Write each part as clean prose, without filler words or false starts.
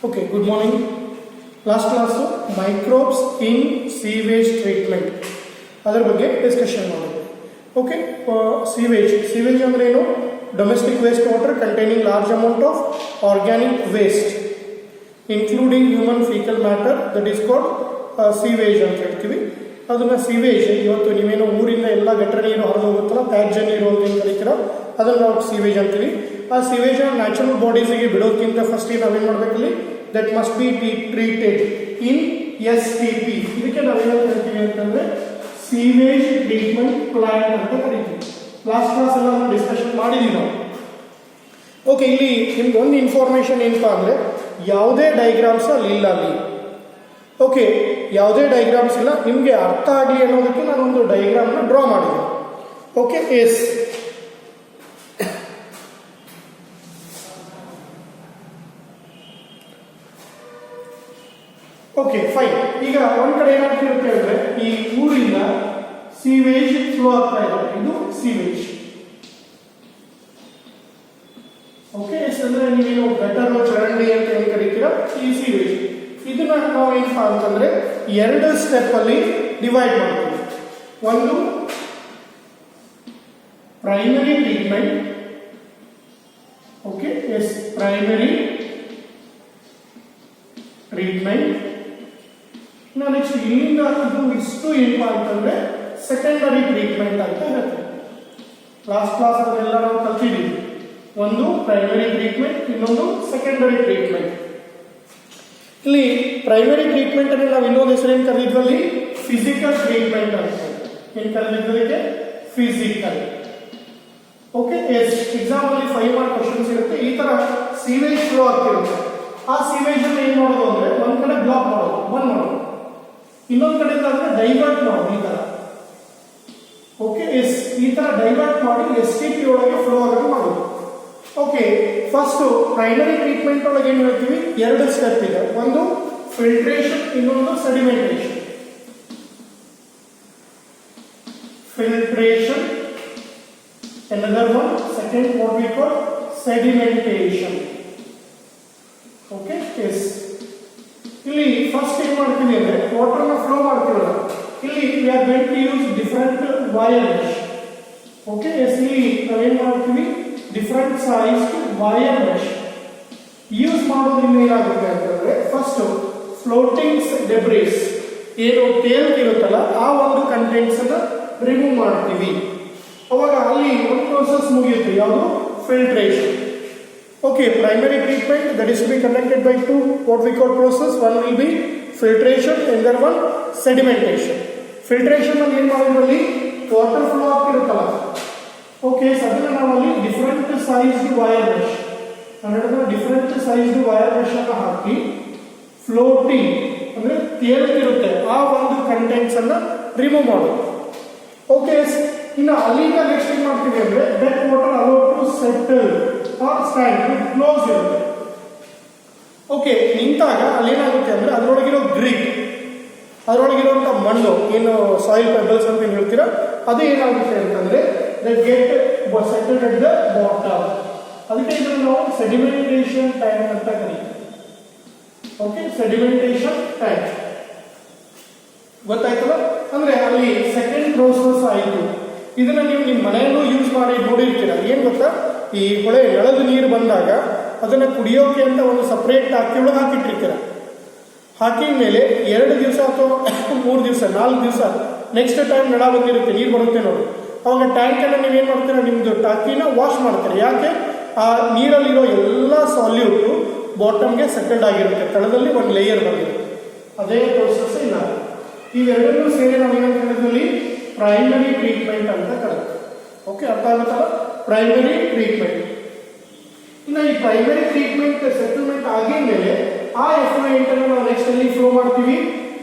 Okay, good morning. Last class microbes in sewage treatment. ಅದರ ಬಗ್ಗೆ discussion ಮಾಡೋದು. Okay, sewage ಅಂದ್ರೆ ಏನು? Domestic waste water containing large amount of organic waste including human faecal matter, that is called sewage ಅಂತ ಹೇಳ್ತೀವಿ. ಅದನ್ನ sewage ಇವತ್ತು ನೀವೇನೋ ಊರಿಂದ ಎಲ್ಲ ಗಟ್ಟರ ನೀರು ಹೊರಗೆ ಹೋಗುತ್ತಲ್ಲ, ತ್ಯಾಜ್ಯ ನೀರು ಅಂತ ಏನು ಕರಿತೀರೋ ಅದನ್ನು ನಾವು ಸೀವೇಜ್ ಅಂತೀವಿ. ಆ ಸೀವೇಜ್ ನ್ಯಾಚುರಲ್ ಬಾಡೀಸಿಗೆ ಬಿಡೋದಕ್ಕಿಂತ ಫಸ್ಟ್ ನಾವೇನು ಮಾಡಬೇಕಲ್ಲಿ, that must be treated in STP. ಇದಕ್ಕೆ ನಾವೇನು ಕರಿತೀವಿ ಅಂತಂದ್ರೆ ಸೀವೇಜ್ ಟ್ರೀಟ್ಮೆಂಟ್ ಪ್ಲಾಂಟ್ ಅಂತ ಕರಿತೀವಿ. ಲಾಸ್ಟ್ ಕ್ಲಾಸ್ ಎಲ್ಲ ಡಿಸ್ಕಷನ್ ಮಾಡಿದೀವಿ ನಾವು. ಓಕೆ, ಇಲ್ಲಿ ನಿಮ್ಗೆ ಒಂದು ಇನ್ಫಾರ್ಮೇಶನ್ ಏನಪ್ಪಾ ಅಂದ್ರೆ ಯಾವುದೇ ಡಯಾಗ್ರಾಮ್ಸ್ ಅಲ್ಲಿ ಇಲ್ಲ ಅಲ್ಲಿ. ಓಕೆ, ಯಾವುದೇ ಡಯಾಗ್ರಾಮ್ಸ್ ಇಲ್ಲ, ನಿಮಗೆ ಅರ್ಥ ಆಗಲಿ ಅನ್ನೋದಕ್ಕೆ ನಾನೊಂದು ಡಯಾಗ್ರಾಮ್ನ ಡ್ರಾ ಮಾಡಿದೆ. Okay, yes okay fine. ಈಗ ಒಂದ್ ಕಡೆ ಏನಾಗ್ತಿರುತ್ತೆ ಅಂದ್ರೆ ಈ ಊರಿಂದ ಸೀವೇಜ್ ಫ್ಲೋ ಆಗ್ತಾ ಇದೆ, ಇದು ಸೀವೇಜ್. ಓಕೆ, ಎಸ್ ಅಂದ್ರೆ ನೀವೇನು ಗಟರ್ ಚರಂಡಿ ಅಂತ ಏನ್ ಕರಿತೀರಾ, ಈ ಸೀವೇಜ್. ಇದನ್ನ ನಾವು ಏನಪ್ಪಾ ಅಂತಂದ್ರೆ ಎರಡು ಸ್ಟೆಪ್ ಅಲ್ಲಿ ಡಿವೈಡ್ ಮಾಡ್ತೀವಿ. ಒಂದು primary treatment. Okay, yes primary treatment. Next ಇಲ್ಲಿಂದ ಇದು ಇಷ್ಟು ಏನಪ್ಪಾ ಅಂತಂದ್ರೆ ಸೆಕೆಂಡರಿ ಟ್ರೀಟ್ಮೆಂಟ್ ಅಂತ ಹೇಳ್ತೀವಿ. ಲಾಸ್ಟ್ ಕ್ಲಾಸ್ ಅದನ್ನೆಲ್ಲ ನಾವು ಕಲ್ತಿದ್ದೀವಿ. ಒಂದು ಪ್ರೈಮರಿ ಟ್ರೀಟ್ಮೆಂಟ್, ಇನ್ನೊಂದು ಸೆಕೆಂಡರಿ ಟ್ರೀಟ್ಮೆಂಟ್. ಇಲ್ಲಿ ಪ್ರೈಮರಿ ಟ್ರೀಟ್ಮೆಂಟ್ ಅಲ್ಲಿ ನಾವು ಇನ್ನೊಂದು ಹೆಸರು ಏನ್ ಕರೆದಿದ್ವಲ್ಲಿ, ಫಿಸಿಕಲ್ ಟ್ರೀಟ್ಮೆಂಟ್ ಅಂತ ಏನ್ ಕರೆದಿದ್ದಕ್ಕೆ, ಫಿಸಿಕಲ್. ಓಕೆ, ಎಸ್ ಎಕ್ಸಾಮ್ ಅಲ್ಲಿ 5 ಮಾರ್ಕ್ ಕ್ವಶನ್ಸ್ ಇರುತ್ತೆ. ಈ ತರ ಸೀವೇಜ್ ಫ್ಲೋ ಆಗ್ತಿರುತ್ತೆ. ಆ ಸೀವೇಜ್ ಅನ್ನು ಏನ್ ಮಾಡೋದು ಅಂದ್ರೆ ಒಂದ್ ಕಡೆ ಬ್ಲಾಕ್ ಮಾಡೋದು, ಬಂದ್ ಮಾಡೋದು, ಇನ್ನೊಂದ್ ಕಡೆಯಿಂದ ಅಂದ್ರೆ ಡೈವರ್ಟ್ ಮಾಡೋದು ಈ ತರ. ಓಕೆ, ಎಸ್ ಈ ತರ ಡೈವರ್ಟ್ ಮಾಡಿ STP ಒಳಗೆ ಫ್ಲೋ ಆಗೋದು ಮಾಡೋದು. ಓಕೆ, ಫಸ್ಟ್ ಪ್ರೈಮರಿ ಟ್ರೀಟ್ಮೆಂಟ್ ಒಳಗೆ ಏನ್ ಹೇಳ್ತೀವಿ, ಎರಡು ಸ್ಟೆಪ್ ಇದೆ. ಒಂದು ಫಿಲ್ಟ್ರೇಷನ್, ಇನ್ನೊಂದು sedimentation. Filtration, another one, second what we call sedimentation. Okay, yes ಇಲ್ಲಿ ಫಸ್ಟ್ ಏನ್ ಮಾಡ್ತೀವಿ ಅಂದ್ರೆ ವಾಟರ್ ನ ಫ್ಲೋ ಮಾಡ್ತೀವಲ್ಲ, ಇಲ್ಲಿ we are going to use different wire mesh. Okay, yes ಇಲ್ಲಿ ನಾವೇನ್ ಮಾಡ್ತೀವಿ, different size wire mesh use ಮಾಡೋದ್ರಿಂದ ಏನಾಗುತ್ತೆ ಅಂತಂದ್ರೆ ಫಸ್ಟ್ ಫ್ಲೋಟಿಂಗ್ ಡೆಬ್ರಿಸ್ ಏನು ತೇಲ್ತಿರುತ್ತಲ್ಲ ಆ ಒಂದು ಕಂಟೆಂಟ್ಸ್ ಅನ್ನ ರಿಮೂವ್ ಮಾಡ್ತೀವಿ. ಅವಾಗ ಅಲ್ಲಿ ಒಂದು ಪ್ರೋಸೆಸ್ ಮುಗಿಯುತ್ತೆ, ಯಾವುದು, filtration. Okay, primary treatment that is to be conducted by two what we call process. One will be filtration and the other one sedimentation. Filtration ಅಲ್ಲಿ ಏನು ಮಾಡೋದ್ರಲ್ಲಿ ವಾಟರ್ ಫ್ಲೋ ಆಗ್ತಿರುತ್ತಲ್ಲ. ಓಕೆ, ಅದನ್ನ ನಾವಲ್ಲಿ different sized wire mesh, different sized wire mesh ಅನ್ನು ಹಾಕಿ floating ಅಂದ್ರೆ ತೇಲ್ತಿರುತ್ತೆ ಆ ಒಂದು contents ಅನ್ನ ರಿಮೂವ್ ಮಾಡೋದು. ಓಕೆ, ಇನ್ನು ಅಲ್ಲಿಂದ ನೆಕ್ಸ್ಟ್ ಏನ್ ಮಾಡ್ತೀವಿ ಅಂದ್ರೆ that water allow to settle or stand close ಇರುತ್ತೆ. ಓಕೆ, ನಿಂತಾಗ ಅಲ್ಲಿ ಏನಾಗುತ್ತೆ ಅಂದ್ರೆ ಅದರೊಳಗಿರೋ ಗ್ರಿಡ್, ಅದರೊಳಗಿರುವಂತಹ ಮಣ್ಣು ಏನು ಸಾಯಿಲ್ ಪೆಬಲ್ಸ್ ಅಂತ ಏನ್ ಹೇಳ್ತೀರಾ, ಅದು ಏನಾಗುತ್ತೆ ಅಂತಂದ್ರೆ that get settled at the bottom. ಅದಕ್ಕೆ ಇದನ್ನು ನಾವು ಸೆಡಿಮೆಂಟೇಷನ್ ಟ್ಯಾಂಕ್ ಅಂತ ಕರೀತೀವಿ. ಓಕೆ, ಸೆಡಿಮೆಂಟೇಷನ್ ಟ್ಯಾಂಕ್ ಗೊತ್ತಾಯ್ತಲ್ಲ. ಅಂದ್ರೆ ಅಲ್ಲಿ ಸೆಕೆಂಡ್ ಪ್ರೋಸೆಸ್ ಆಯಿತು. ಇದನ್ನ ನೀವು ನಿಮ್ಮ ಮನೆಯಲ್ಲೂ ಯೂಸ್ ಮಾಡಿ ನೋಡಿರ್ತೀರ. ಏನ್ ಗೊತ್ತಾ, ಈ ಹೊಳೆ ನಳದ ನೀರು ಬಂದಾಗ ಅದನ್ನ ಕುಡಿಯೋಕೆ ಅಂತ ಒಂದು ಸಪರೇಟ್ ಟಾಕಿ ಒಳಗೆ ಹಾಕಿಟ್ಟಿರ್ತೀರ. ಹಾಕಿದ ಮೇಲೆ 2 ದಿವಸ ಅಥವಾ 3 ದಿವಸ 4 ದಿವಸ ನೆಕ್ಸ್ಟ್ ಟೈಮ್ ನಳ ಬಂದಿರುತ್ತೆ, ನೀರು ಬರುತ್ತೆ ನೋಡಿ, ಅವಾಗ ಟ್ಯಾಂಕ್ ಅನ್ನ ನೀವೇನ್ ಮಾಡ್ತೀರಾ, ನಿಮ್ದು ಟಾಕಿನ ವಾಶ್ ಮಾಡ್ತೀರಾ. ಯಾಕೆ, ಆ ನೀರಲ್ಲಿರೋ ಎಲ್ಲ ಸಾಲ್ಯೂಟ್ ಬಾಟಮ್ಗೆ ಸೆಟಲ್ಡ್ ಆಗಿರುತ್ತೆ, ತಳದಲ್ಲಿ ಒಂದು ಲೇಯರ್ ಬಂದಿರುತ್ತೆ. ಅದೇ ಪ್ರೋಸೆಸ್ ಇಲ್ಲ. ಇವೆರಡನ್ನೂ ಸೇರಿ ನಾವು ಏನಂತ ಹೇಳಿದ್ರಲ್ಲಿ ಪ್ರೈಮರಿ ಟ್ರೀಟ್ಮೆಂಟ್ ಅಂತ ಕರೀತೀವಿ. ಓಕೆ, ಅರ್ಥ ಆಗುತ್ತಲ್ಲ, ಪ್ರೈಮರಿ ಟ್ರೀಟ್ಮೆಂಟ್. ಇನ್ನು ಈ ಪ್ರೈಮರಿ ಟ್ರೀಟ್ಮೆಂಟ್ ಸೆಟಲ್ಮೆಂಟ್ ಆಗಿದ್ಮೇಲೆ ಆ ಎಫ್ಲೂಯೆಂಟ್ ಅನ್ನು ನಾವು ನೆಕ್ಸ್ಟ್ ಅಲ್ಲಿ ಫ್ಲೋ ಮಾಡ್ತೀವಿ,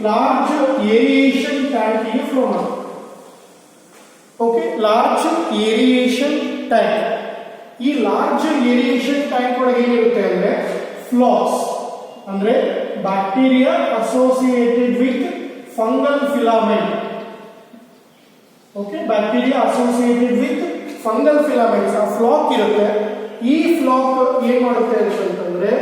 ಲಾರ್ಜ್ ಏರಿಯೇಷನ್ ಟ್ಯಾಂಕಿಗೆ ಫ್ಲೋ ಮಾಡ್ತೀವಿ. Okay, large aeration tank. ಈ ಲಾರ್ಜ್ ಏರಿಯೇಷನ್ ಟ್ಯಾಂಕ್ ಒಳಗೆ ಏನಿರುತ್ತೆ ಅಂದ್ರೆ ಫ್ಲಾಕ್ಸ್ ಅಂದ್ರೆ bacteria associated with fungal filament. Okay, bacteria associated with fungal filaments ಆ ಫ್ಲಾಕ್ ಇರುತ್ತೆ. ಈ ಫ್ಲಾಕ್ ಏನ್ ಮಾಡುತ್ತೆ ಅಂತಂದ್ರೆ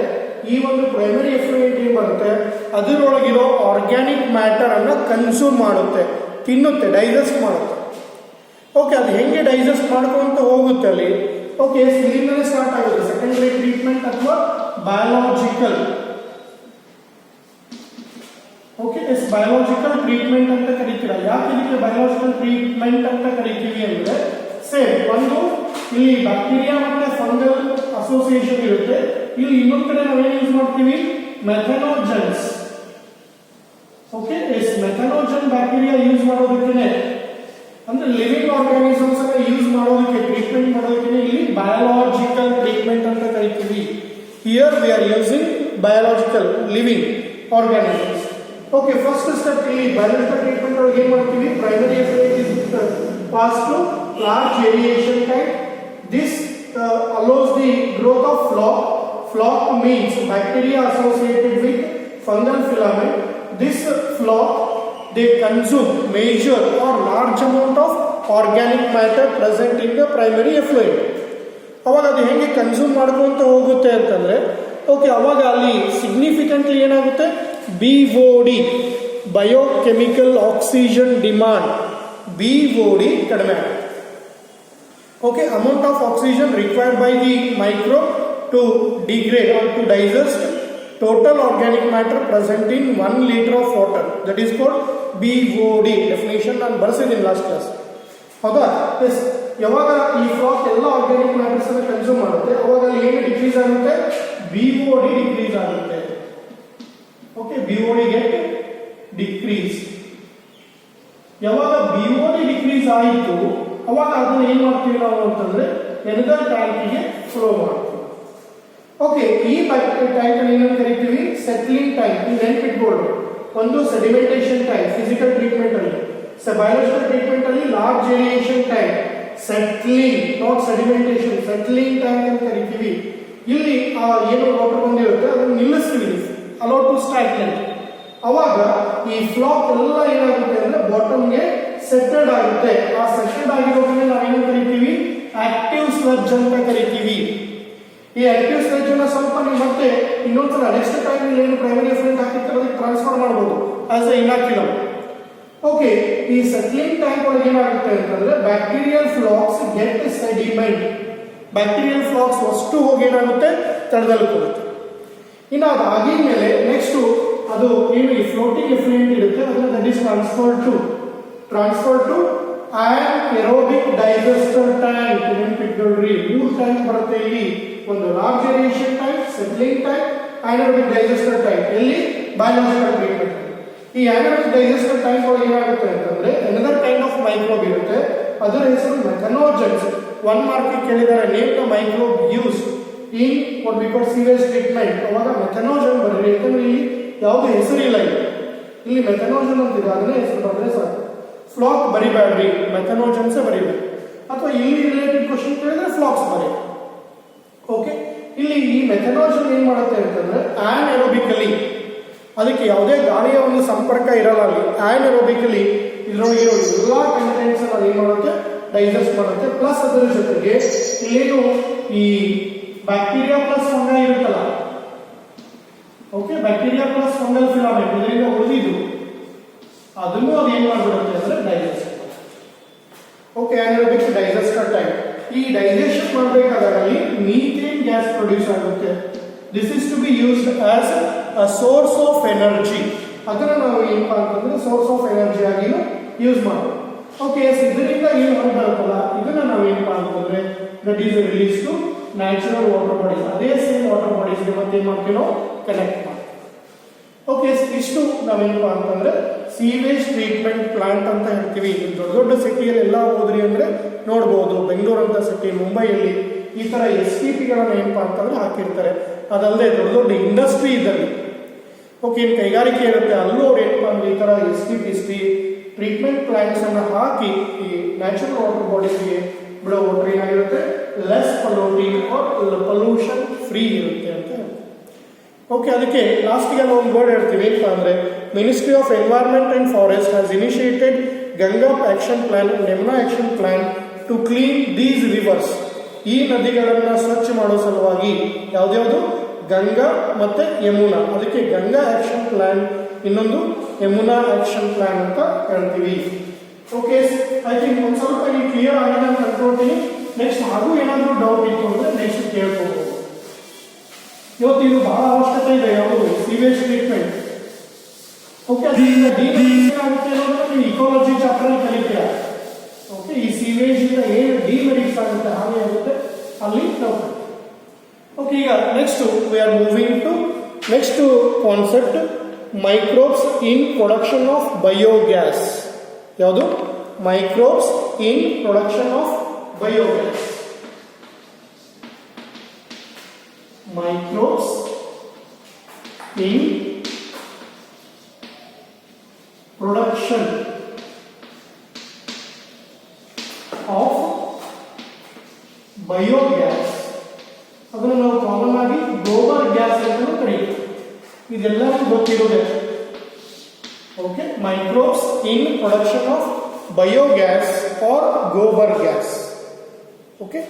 ಈ ಒಂದು ಪ್ರೈಮರಿ ಎಫ್ಲೂಯೆಂಟ್ ಏನು ಬರುತ್ತೆ ಅದರೊಳಗಿರೋ ಆರ್ಗ್ಯಾನಿಕ್ ಮ್ಯಾಟರ್ ಅನ್ನು ಕನ್ಸ್ಯೂಮ್ ಮಾಡುತ್ತೆ, ತಿನ್ನುತ್ತೆ, ಡೈಜೆಸ್ಟ್ ಮಾಡುತ್ತೆ. ಓಕೆ, ಅದು ಹೆಂಗೆ ಡೈಜೆಸ್ಟ್ ಮಾಡ್ಕೊಂತ ಹೋಗುತ್ತೆ ಅಲ್ಲಿ. ಓಕೆ, ಇಲ್ಲಿಂದಲೇ ಸ್ಟಾರ್ಟ್ ಆಗುತ್ತೆ ಸೆಕೆಂಡರಿ ಟ್ರೀಟ್ಮೆಂಟ್ ಅಥವಾ ಬಯೋಲಾಜಿಕಲ್. ಓಕೆ, ಬಯೋಲಾಜಿಕಲ್ ಟ್ರೀಟ್ಮೆಂಟ್ ಅಂತ ಕರಿತೀರಾ. ಯಾಕೆ ಇದಕ್ಕೆ ಬಯೋಲಾಜಿಕಲ್ ಟ್ರೀಟ್ಮೆಂಟ್ ಅಂತ ಕರಿತೀವಿ ಅಂದ್ರೆ ಸೇಮ್ ಒಂದು ಇಲ್ಲಿ ಬ್ಯಾಕ್ಟೀರಿಯಾ ಮತ್ತೆ ಫಂಗಲ್ ಅಸೋಸಿಯೇಷನ್ ಇರುತ್ತೆ. ಇಲ್ಲಿ ಇನ್ನೊಂದು ಕಡೆ ನಾವೇನು ಯೂಸ್ ಮಾಡ್ತೀವಿ, methanogens. Okay, methanogen bacteria use ಮಾಡೋದಕ್ಕೆ ಅಂದ್ರೆ ಲಿವಿಂಗ್ ಆರ್ಗಾನಿಸಮ್ಸ್ ಅನ್ನ ಯೂಸ್ ಮಾಡೋದಕ್ಕೆ ಟ್ರೀಟ್ಮೆಂಟ್ ಮಾಡೋದಕ್ಕೆ ಇಲ್ಲಿ ಬಯೋಲಾಜಿಕಲ್ ಟ್ರೀಟ್ಮೆಂಟ್ ಅಂತ ಕರಿತೀವಿ. Here we are using biological living organisms. Okay, first step ಇಲ್ಲಿ ಬಯೋಲಾಜಿಕಲ್ ಟ್ರೀಟ್ಮೆಂಟ್ ಒಳಗೆ ಏನು ಮಾಡ್ತೀವಿ, primary effect is pass to large aeration type. This allows the growth of floc. Floc means bacteria associated with fungal filament. This floc they consume major or large amount of organic matter present in the primary effluent. ಅವಾಗ ಅದು ಹೇಗೆ consume ಮಾಡ್ಕೊಂತ ಹೋಗುತ್ತೆ ಅಂತಂದ್ರೆ okay, ಅವಾಗ ಅಲ್ಲಿ significantly ಏನಾಗುತ್ತೆ, BOD biochemical oxygen demand, BOD ಕಡಿಮೆ ಆಗುತ್ತೆ. Okay, amount of oxygen required by the microbe to degrade or to digest total organic matter present in 1 liter of water, that is called BOD. definition ನಾನು ಬರೆಸಿದ್ದೀನಿ last class. ಹೌದಾ? S, ಯಾವಾಗ ಈ ಫ್ಲಾಕ್ ಎಲ್ಲ organic matters ಅನ್ನು consume ಮಾಡುತ್ತೆ ಅವಾಗ ಅಲ್ಲಿ ಏನು ಡಿಕ್ರೀಸ್ ಆಗುತ್ತೆ, BOD ಡಿಕ್ರೀಸ್ ಆಗುತ್ತೆ. Okay, BOD get decrease. ಯಾವಾಗ BOD ಡಿಕ್ರೀಸ್ ಆಯಿತು ಅವಾಗ ಅದನ್ನ ಏನ್ ಮಾಡ್ತೀವಿ ನಾವು ಅಂತಂದ್ರೆ ಎನದರ್ ಟ್ಯಾಂಕಿಗೆ ಫ್ಲೋ ಮಾಡ್ತೀವಿ. ಓಕೆ, ಈ ಟ್ಯಾಂಕ್ ಅನ್ನು ಏನಂತ ಕರಿತೀವಿ, ಸೆಟ್ಲಿಂಗ್ ಟ್ಯಾಂಕ್. ನೀವು ನೆನಪಿಟ್ಕೊಳ್ಳಿ, ಒಂದು ಸೆಡಿಮೆಂಟೇಷನ್ ಟ್ಯಾಂಕ್ ಫಿಸಿಕಲ್ ಟ್ರೀಟ್ಮೆಂಟ್ ಅಲ್ಲಿ, ಬಯೋಲಾಜಿಕಲ್ ಟ್ರೀಟ್ಮೆಂಟ್ ಅಲ್ಲಿ large aeration tank, settling not sedimentation, settling tank ಅಂತ ಕರಿತೀವಿ. ಇಲ್ಲಿ ಏನು ವಾಟರ್ ಬಂದಿರುತ್ತೆ ಅದನ್ನು ನಿಲ್ಲಿಸ್ತೀವಿ, ಅಲೋ ಟು ಸ್ಟಾಗ್ನೆಂಟ್. ಅವಾಗ ಈ ಫ್ಲಾಕ್ ಎಲ್ಲ ಏನಾಗುತ್ತೆ ಅಂದ್ರೆ ಬಾಟಮ್ಗೆ ಸೆಟೆಡ್ ಆಗುತ್ತೆ. ಆ ಸೆಟೆಡ್ ಆಗಿರೋದನ್ನ ನಾವೇನು ಕರಿತೀವಿ, ಆಕ್ಟಿವ್ ಸ್ಲಡ್ಜ್ ಅಂತ ಕರಿತೀವಿ. ಈ ಆಕ್ಟಿವ್ ಸ್ಲಡ್ಜ್ ಅನ್ನ ಸ್ವಲ್ಪ ನೀವು ಮತ್ತೆ ಇನ್ನೊಂದ್ಸಲ ನೆಕ್ಸ್ಟ್ ಟೈಮ್ ಏನು ಪ್ರೈಮರಿ ಎಫ್ಲೂಯೆಂಟ್ ಹಾಕಿರ್ತಾರೆ ಅದಕ್ಕೆ ಟ್ರಾನ್ಸ್ಫರ್ ಮಾಡಬಹುದು ಆಸ್ ಎ ಇನಾಕ್ಯುಲಮ್. ಓಕೆ, ಈ ಸೆಟ್ಲಿಂಗ್ ಟ್ಯಾಂಕ್ ಒಳಗೆ ಏನಾಗುತ್ತೆ ಅಂತಂದ್ರೆ bacterial flax get sediment. Bacterial flax ಅಷ್ಟು ಹೋಗಿ ಏನಾಗುತ್ತೆ, ತಡೆದಲ್ಕೊಳ್ಳುತ್ತೆ. ಇನ್ನು ಅದಾಗಿದ್ಮೇಲೆ ನೆಕ್ಸ್ಟ್ ಅದು ಏನು ಈ ಫ್ಲೋಟಿಂಗ್ ಎಫ್ಲೂಯೆಂಟ್ ಇರುತ್ತೆ ಅದನ್ನ that is transfer to anaerobic digester tank. ನೆನಪಿಟ್ಕೊಳ್ಳಿ, 3 ಟ್ಯಾಂಕ್ ಬರುತ್ತೆ ಇಲ್ಲಿ. ಒಂದು large aeration tank, settling tank, anaerobic digester tank. ಎಲ್ಲಿ, ಬಯೋಲಾಜಿಕಲ್ ಟ್ರೀಟ್ಮೆಂಟ್. ಈ anaerobic digester ಟ್ಯಾಂಕ್ ಒಳಗೆ ಏನಾಗುತ್ತೆ ಅಂತಂದ್ರೆ another kind of ಮೈಕ್ರೋಬ್ ಇರುತ್ತೆ, ಅದರ ಹೆಸರು ಮೆಥನೋಜನ್ಸ್. 1 ಮಾರ್ಕ್ ಕೇಳಿದ್ದಾರೆ, name the microbe use in what we call sewage treatment. ಅವಾಗ ಮೆಥನೋಜನ್ ಬರೀರಿ, ಯಾಕಂದ್ರೆ ಇಲ್ಲಿ ಯಾವುದೇ ಹೆಸರಿಲ್ಲ, ಇಲ್ಲಿ ಮೆಥನೋಜನ್ ಅಂತಿದೆ, ಅದನ್ನೇ ಹೆಸರು ಬರೆದ್ರೆ ಸಾಕು. ಫ್ಲಾಕ್ ಬರಿಬೇಡ್ರಿ, ಮೆಥನೋಜನ್ಸ್ ಬರೀಬೇಕು. ಅಥವಾ ಇಲ್ಲಿ ರಿಲೇಟೆಡ್ ಕ್ವಶನ್ ಕೇಳಿದ್ರೆ ಫ್ಲಾಕ್ಸ್ ಬರೀ. ಓಕೆ, ಇಲ್ಲಿ ಈ ಮೆಥನೋಜನ್ ಏನ್ ಮಾಡುತ್ತೆ ಅಂತಂದ್ರೆ ಆನ್ಎರೋಬಿಕಲಿ, ಅದಕ್ಕೆ ಯಾವುದೇ ಗಾಳಿಯ ಒಂದು ಸಂಪರ್ಕ ಇರಲ್ಲ ಅಲ್ಲಿ. ಆನ್ಎರೋಬಿಕಲಿ ಇದರೊಳಗೆ ಇರೋ ಎಲ್ಲಾ ಕಂಟೆಂಟ್ಸ್ ಅನ್ನು ಏನ್ ಮಾಡುತ್ತೆ, ಡೈಜೆಸ್ಟ್ ಮಾಡುತ್ತೆ. ಪ್ಲಸ್ ಅದರ ಜೊತೆಗೆ ಇಲ್ಲೇನು ಈ ಬ್ಯಾಕ್ಟೀರಿಯಾ ಪ್ಲಸ್ ಫಂಗೈ ಇರುತ್ತಲ್ಲ, okay, bacteria plus fungal filament ಇದರಿಂದ ಉಳಿದಿದ್ದು ಅದನ್ನು ಅದು ಏನ್ ಮಾಡ್ಬಿಡುತ್ತೆ ಅಂದ್ರೆ digest. Okay, anaerobic digester type. ಈ ಡೈಜೆಷನ್ ಮಾಡಬೇಕಾದಾಗ ಅಲ್ಲಿ ಮೀಥೇನ್ ಗ್ಯಾಸ್ ಪ್ರೊಡ್ಯೂಸ್ ಆಗುತ್ತೆ. This is to be used as a source of energy. ಅದನ್ನ ನಾವು ಏನಪ್ಪಾ ಅಂತಂದ್ರೆ ಸೋರ್ಸ್ ಆಫ್ ಎನರ್ಜಿ ಆಗಿ ಯೂಸ್ ಮಾಡೋದು. ಓಕೆ, ಇದರಿಂದ ಏನು ಹೊರಬರುತ್ತಲ್ಲ ಇದನ್ನ ನಾವು ಏನಪ್ಪಾ ಅಂತಂದ್ರೆ that is release to natural water bodies. ಅದೇ ಸೇಮ್ ವಾಟರ್ ಬಾಡೀಸ್ಗೆ ಮತ್ತೆ ಏನ್ ಮಾಡ್ತೀವಿ ನಾವು, ಕನೆಕ್ಟ್ ಮಾಡ್ತೀವಿ. ಓಕೆ, ಇಷ್ಟು ನಾವೇನಪ್ಪಾ ಅಂತಂದ್ರೆ ಸೀವೇಜ್ ಟ್ರೀಟ್ಮೆಂಟ್ ಪ್ಲಾಂಟ್ ಅಂತ ಹೇಳ್ತೀವಿ. ದೊಡ್ಡ ದೊಡ್ಡ ಸಿಟಿಯಲ್ಲಿ ಎಲ್ಲ ಹೋದ್ರಿ ಅಂದ್ರೆ ನೋಡ್ಬೋದು, ಬೆಂಗಳೂರು ಅಂತ ಸಿಟಿ, ಮುಂಬೈಯಲ್ಲಿ ಈ ತರ STPಗಳನ್ನ ಏನಪ್ಪಾ ಅಂತಂದ್ರೆ ಹಾಕಿರ್ತಾರೆ. ಅದಲ್ಲದೆ ದೊಡ್ಡ ದೊಡ್ಡ ಇಂಡಸ್ಟ್ರಿ ಇದ್ದಲ್ಲಿ, ಓಕೆ, ಕೈಗಾರಿಕೆ ಇರುತ್ತೆ, ಅಲ್ಲೂ ಅವ್ರು ಏನಪ್ಪಾ ಅಂದ್ರೆ ಈ ತರ STP ಟ್ರೀಟ್ಮೆಂಟ್ ಪ್ಲಾಂಟ್ಸ್ ಅನ್ನ ಹಾಕಿ ಈ ನ್ಯಾಚುರಲ್ ವಾಟರ್ ಬಾಡೀಸ್ಗೆ ಬಿಡೋ ವಾಟರ್ ಏನಾಗಿರುತ್ತೆ, ಲೆಸ್ ಪೊಲ್ಯೂಷನ್ ಫ್ರೀ ಇರುತ್ತೆ ಅಂತ ಹೇಳ್ತೀವಿ. ಓಕೆ, ಅದಕ್ಕೆ ಲಾಸ್ಟಿಗೆ ನಾವು ಒಂದು ವರ್ಡ್ ಹೇಳ್ತೀವಿ ಏನಪ್ಪ ಅಂದರೆ ministry of environment and forest has initiated Ganga action plan and Yamuna action plan to clean these rivers. ಈ ನದಿಗಳನ್ನು ಸ್ವಚ್ಛ ಮಾಡೋ ಸಲುವಾಗಿ ಯಾವ್ದ್ಯಾವುದು ಗಂಗಾ ಮತ್ತೆ ಯಮುನಾ. ಅದಕ್ಕೆ ಗಂಗಾ ಆಕ್ಷನ್ ಪ್ಲಾನ್, ಇನ್ನೊಂದು ಯಮುನಾ ಆಕ್ಷನ್ ಪ್ಲಾನ್ ಅಂತ ಹೇಳ್ತೀವಿ. ಓಕೆ, ಐ ಥಿಂಕ್ ಒಂದು ಸ್ವಲ್ಪ ನೀವು ಕ್ಲಿಯರ್ ಆಗಿದೆ ಅಂತ ಅನ್ಕೊಳ್ತೀನಿ. ನೆಕ್ಸ್ಟ್ ಹಾಗೂ ಏನಾದರೂ ಡೌಟ್ ಇತ್ತು ಅಂದ್ರೆ ನೆಕ್ಸ್ಟ್ ಕೇಳ್ಕೋಬಹುದು. ಇವತ್ತು ಇದು ಬಹಳ ಅವಶ್ಯಕತೆ ಇದೆ, ಯಾವುದು ಸೀವೇಜ್ ಟ್ರೀಟ್ಮೆಂಟ್. ಓಕೆ, ಅದರಿಂದ ಏನಾಗುತ್ತೆ ಅನ್ನೋದನ್ನ ನೀವು ಇಕಾಲಜಿ ಚಾಪ್ಟರ್ ಅಲ್ಲಿ ಕಲಿತೀರಾ. ಓಕೆ, ಈ ಸೀವೇಜ್ ಇಂದ ಏನು ಡಿಮೆರಿಟ್ಸ್ ಆಗುತ್ತೆ, ಹಾನಿ ಆಗುತ್ತೆ, ಅಲ್ಲಿ ನಾವು. ಓಕೆ, ಈಗ next we are moving to next concept, microbes in production of biogas. ಯಾವುದು? Microbes in production of biogas. Microbes in production of biogas. ಅದನ್ನು ನಾವು ಕಾಮನ್ ಆಗಿ ಗೋಬರ್ ಗ್ಯಾಸ್ ಅಂತ ಕರೀತೀವಿ. ಇದೆಲ್ಲವೂ ಗೊತ್ತಿರೋದೆ. Okay, microbes in production of biogas or gobar gas. Okay.